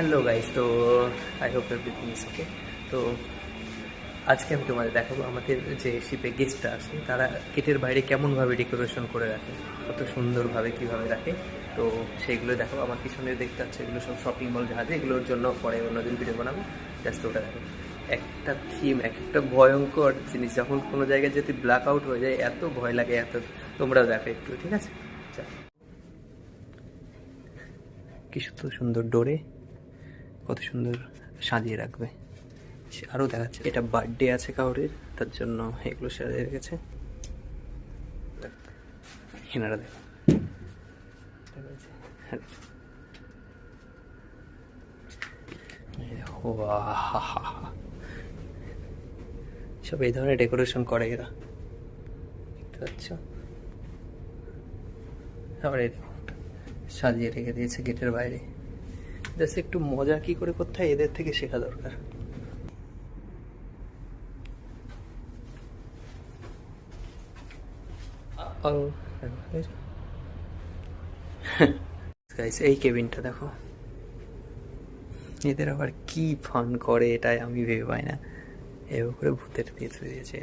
Hello guys, তো I hope everything is okay. তো আজকে আমি তোমাদের দেখাবো আমাদের যে শিপে গেস্টরা আসে তারা গেটের বাইরে কেমনভাবে ডেকোরেশন করে রাখে, কত সুন্দরভাবে কীভাবে রাখে। তো সেইগুলো দেখো, আমার পিছনে দেখতে পাচ্ছ এগুলো সব শপিং মল জাহাজে, এগুলোর জন্য পরে অন্যদিন ভিডিও বানাবো। জাস্ট ওটা দেখো, একটা থিম, এক একটা ভয়ঙ্কর জিনিস। যখন কোনো জায়গায় যদি ব্ল্যাক আউট হয়ে যায় এত ভয় লাগে, এত। তোমরাও দেখো একটু, ঠিক আছে? কি সুন্দর সুন্দর ডোরে কত সুন্দর সাজিয়ে রাখবে। আরও দেখাচ্ছে, এটা বার্থডে আছে কাউরের, তার জন্য এগুলো সাজিয়ে রেখেছে। হেনারা দেখো, সব এই ধরনের ডেকোরেশন করে এরা, দেখতে পাচ্ছ? আবার এই দেখো, সাজিয়ে রেখে দিয়েছে গেটের বাইরে। জাস্ট একটু মজা কি করে করতে হয় এদের থেকে শেখা দরকার। এই কেবিনটা দেখো, এদের আবার কি ফান করে এটাই আমি ভেবে পাই না। এর উপরে ভূতের দিয়ে তুলে দিয়েছে।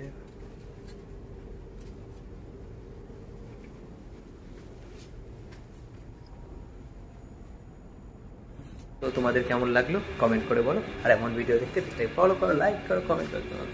তো তোমাদের কেমন লাগলো কমেন্ট করে বলো, আর এমন ভিডিও দেখতে ফলো করো, লাইক করো, কমেন্ট করো।